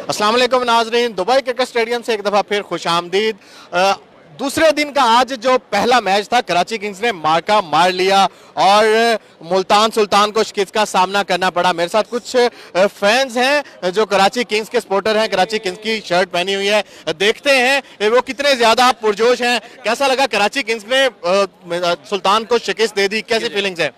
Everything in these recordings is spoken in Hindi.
अस्सलाम वालेकुम नाजरीन, दुबई क्रिकेट स्टेडियम से एक दफ़ा फिर खुशामदीद। दूसरे दिन का आज जो पहला मैच था, कराची किंग्स ने मार्का मार लिया और मुल्तान सुल्तान को शिकस्त का सामना करना पड़ा। मेरे साथ कुछ फैंस हैं जो कराची किंग्स के सपोर्टर हैं, कराची किंग्स की शर्ट पहनी हुई है। देखते हैं वो कितने ज़्यादा पुरजोश हैं। कैसा लगा, कराची किंग्स ने सुल्तान को शिकस्त दे दी, कैसी फीलिंग्स है?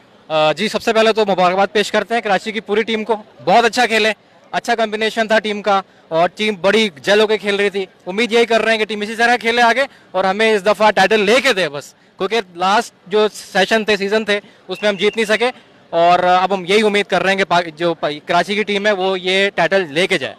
जी, सबसे पहले तो मुबारकबाद पेश करते हैं कराची की पूरी टीम को। बहुत अच्छा खेले, अच्छा कॉम्बिनेशन था टीम का और टीम बड़ी जल होकर खेल रही थी। उम्मीद यही कर रहे हैं कि टीम इसी तरह खेले आगे और हमें इस दफ़ा टाइटल लेके दे बस, क्योंकि लास्ट जो सेशन थे, सीजन थे, उसमें हम जीत नहीं सके और अब हम यही उम्मीद कर रहे हैं कि जो कराची की टीम है वो ये टाइटल लेके जाए।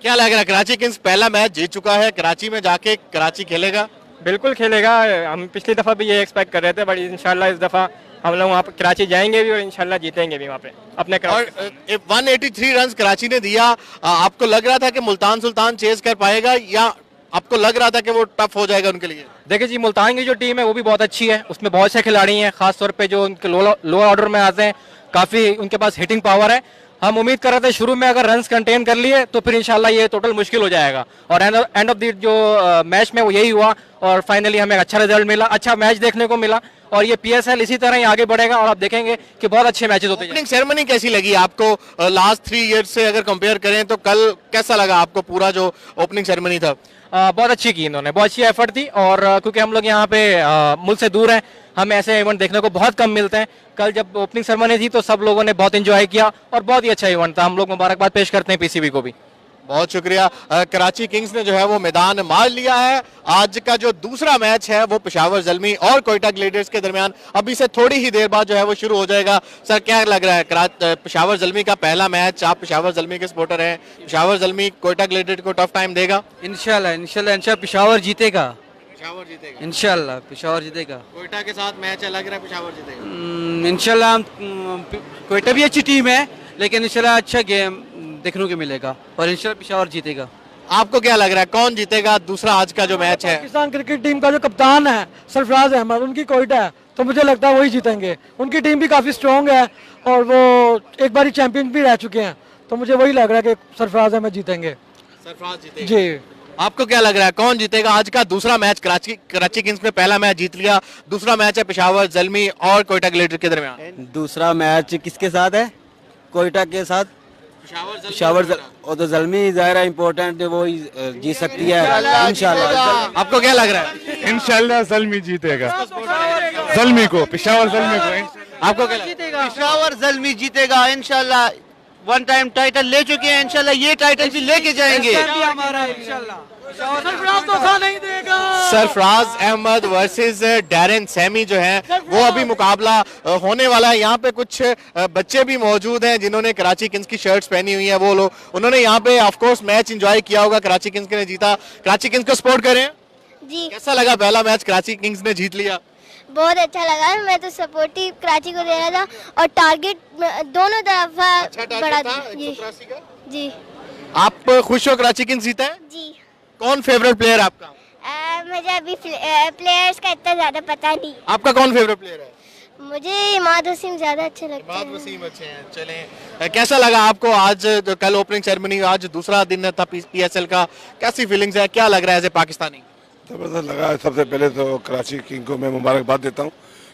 क्या लग रहा है, कराची किंग्स पहला मैच जीत चुका है, कराची में जाके कराची खेलेगा? बिल्कुल खेलेगा। हम पिछली दफ़ा भी ये एक्सपेक्ट कर रहे थे, बट इंशाल्लाह इस दफ़ा हम लोग वहाँ पर कराची जाएंगे भी और इंशाल्लाह जीतेंगे भी वहाँ पे अपने। और 183 रन कराची ने दिया। आपको लग रहा था कि मुल्तान सुल्तान चेज कर पाएगा या आपको लग रहा था कि वो टफ हो जाएगा उनके लिए? देखिए जी, मुल्तान की जो टीम है वो भी बहुत अच्छी है, उसमें बहुत से खिलाड़ी हैं, खासतौर पे जो उनके लोअर ऑर्डर में आते हैं, काफ़ी उनके पास हिटिंग पावर है। हम उम्मीद कर रहे थे शुरू में अगर रन्स कंटेन कर लिए तो फिर इंशाल्लाह ये टोटल मुश्किल हो जाएगा और एंड ऑफ द जो मैच में वो यही हुआ और फाइनली हमें अच्छा रिजल्ट मिला, अच्छा मैच देखने को मिला और ये PSL इसी तरह ही आगे बढ़ेगा और आप देखेंगे कि बहुत अच्छे मैचेस होते हैं। ओपनिंग सेरेमनी कैसी लगी आपको? लास्ट 3 ईयर्स से अगर कंपेयर करें तो कल कैसा लगा आपको पूरा जो ओपनिंग सेरेमनी था? बहुत अच्छी की इन्होंने, बहुत अच्छी एफर्ट थी और क्योंकि हम लोग यहाँ पे मुल्क से दूर हैं, हमें ऐसे इवेंट देखने को बहुत कम मिलते हैं। कल जब ओपनिंग सेरेमनी थी तो सब लोगों ने बहुत एंजॉय किया और बहुत ही अच्छा इवेंट था। हम लोग मुबारकबाद पेश करते हैं PCB को भी। बहुत शुक्रिया। कराची किंग्स ने जो है वो मैदान मार लिया है। आज का जो दूसरा मैच है वो पेशावर ज़ल्मी और कोयटा ग्लेडियर्स के दरमियान अभी से थोड़ी ही देर बाद जो है वो शुरू हो जाएगा। सर, क्या लग रहा है, पेशावर ज़ल्मी का पहला मैच, आप पेशावर ज़ल्मी के सपोर्टर हैं, पेशावर ज़ल्मी कोयटा ग्लेडियर्स को टफ टाइम देगा? इंशाल्लाह पेशावर जीतेगा। पेशावर जीतेगा इंशाल्लाह पेशावर जीतेगा। कोयटा के साथ मैच है, लग रहा है पेशावर जीतेगा? इंशाल्लाह कोयटा भी अच्छी टीम है लेकिन इंशाल्लाह अच्छा गेम देखने को मिलेगा और इंशाल्लाह पेशावर जीतेगा। आपको क्या लग रहा है, कौन जीतेगा दूसरा आज का जो मैच है? पाकिस्तान क्रिकेट टीम का जो कप्तान है सरफराज अहमद, उनकी कोयटा है तो मुझे लगता है वही जीतेंगे। उनकी टीम भी काफी स्ट्रॉन्ग है और वो एक बारी चैंपियन भी रह चुके हैं, तो मुझे वही लग रहा है कि सरफराज अहमद जीतेंगे। सरफराज जीतेगा जी। आपको क्या लग रहा है, कौन जीतेगा आज का दूसरा मैच? कराची किंग्स ने पहला मैच जीत लिया, दूसरा मैच है पेशावर ज़ल्मी और कोयटा ग्लेडियर्स के दरमियान। दूसरा मैच किसके साथ है? कोयटा के साथ। पेशावर और तो ज़ल्मी ज़ाहिर इम्पोर्टेंट है, वो जीत सकती है इंशाल्लाह। आपको क्या लग रहा है? इंशाल्लाह ज़ल्मी जीतेगा, ज़ल्मी को, पेशावर ज़ल्मी को। आपको क्या लगता है? पेशावर ज़ल्मी जीतेगा इंशाल्लाह। 1 टाइम टाइटल ले चुके हैं, इंशाल्लाह ये टाइटल भी लेके जाएंगे। Sarfaraz Ahmed versus Darren Sammy जो है वो अभी मुकाबला होने वाला है। यहाँ पे कुछ बच्चे भी मौजूद हैं जिन्होंने कराची किंग्स की शर्ट्स पहनी हुई है। वो लोग, उन्होंने यहाँ पे ऑफ कोर्स मैच एंजॉय किया होगा। कराची किंग्स ने जीता, कराची किंग्स को सपोर्ट करें जी। कैसा लगा पहला मैच, कराची किंग्स ने जीत लिया? बहुत अच्छा लगा। मैं तो सपोर्ट ही कराची को दे रहा था और टारगेट दोनों तरफ अच्छा बड़ा था जी। 183 का। जी आप खुश हो कराची किंग्स जीता है? जी। कौन फेवरेट प्लेयर आपका? मुझे अभी प्लेयर्स का इतना ज्यादा पता नहीं। आपका कौन फेवरेट प्लेयर है? मुझे इमाद वसीम ज्यादा अच्छे लगते हैं। वसीम अच्छे हैं। चलें, कैसा लगा आपको आज कल ओपनिंग सेरेमनी, आज दूसरा दिन था PSL का, कैसी फीलिंग्स है, क्या लग रहा है एज ए पाकिस्तानी? जबरदस्त लगा है। सबसे पहले तो कराची किंग को मैं मुबारकबाद देता हूँ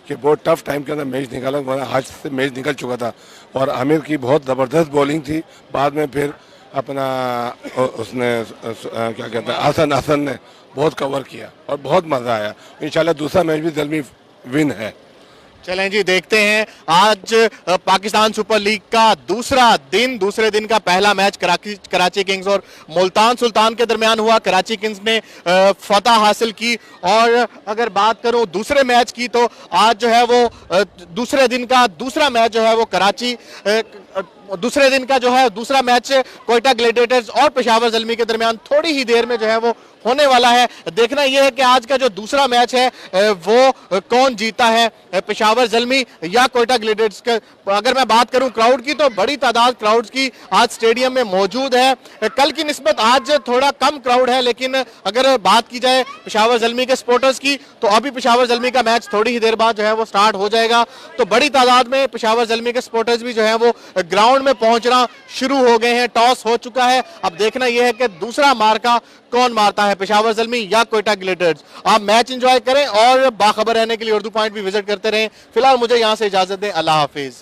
कि बहुत टफ टाइम के अंदर मैच निकाला, वरना आज से मैच निकल चुका था और आमिर की बहुत ज़बरदस्त बॉलिंग थी। बाद में फिर अपना उसने क्या कहते हैं हसन ने बहुत कवर किया और बहुत मज़ा आया। इंशाल्लाह दूसरा मैच भी ज़ल्मी विन है। चलें जी, देखते हैं आज पाकिस्तान सुपर लीग का दूसरे दिन का पहला मैच कराची किंग्स और मुल्तान सुल्तान के दरमियान हुआ। कराची किंग्स ने फतह हासिल की और अगर बात करूं दूसरे मैच की तो आज जो है वो दूसरे दिन का दूसरा मैच जो है वो दूसरे दिन का जो है दूसरा मैच कोयटा ग्लेडिएटर्स और पेशावर ज़ल्मी के दरमियान थोड़ी ही देर में जो है वो होने वाला है। देखना यह है कि आज का जो दूसरा मैच है वो कौन जीता है, पेशावर ज़ल्मी या कोयटा ग्लेडिएटर्स के। अगर मैं बात करूं क्राउड की तो बड़ी तादाद क्राउड्स की आज स्टेडियम में मौजूद है। कल की निस्बत आज थोड़ा कम क्राउड है, लेकिन अगर बात की जाए पेशावर ज़ल्मी के सपोर्टर्स की तो अभी पेशावर ज़ल्मी का मैच थोड़ी ही देर बाद जो है वो स्टार्ट हो जाएगा। तो बड़ी तादाद में पेशावर ज़ल्मी के सपोर्टर्स भी जो है वो ग्राउंड में पहुंचना शुरू हो गए हैं। टॉस हो चुका है, अब देखना यह है कि दूसरा मार्का कौन मारता है, पेशावर ज़ल्मी या कोयटा ग्लेडिएटर्स। आप मैच एंजॉय करें और बाखबर रहने के लिए उर्दू पॉइंट भी विजिट करते रहें। फिलहाल मुझे यहां से इजाजत दें, अल्लाह हाफिज।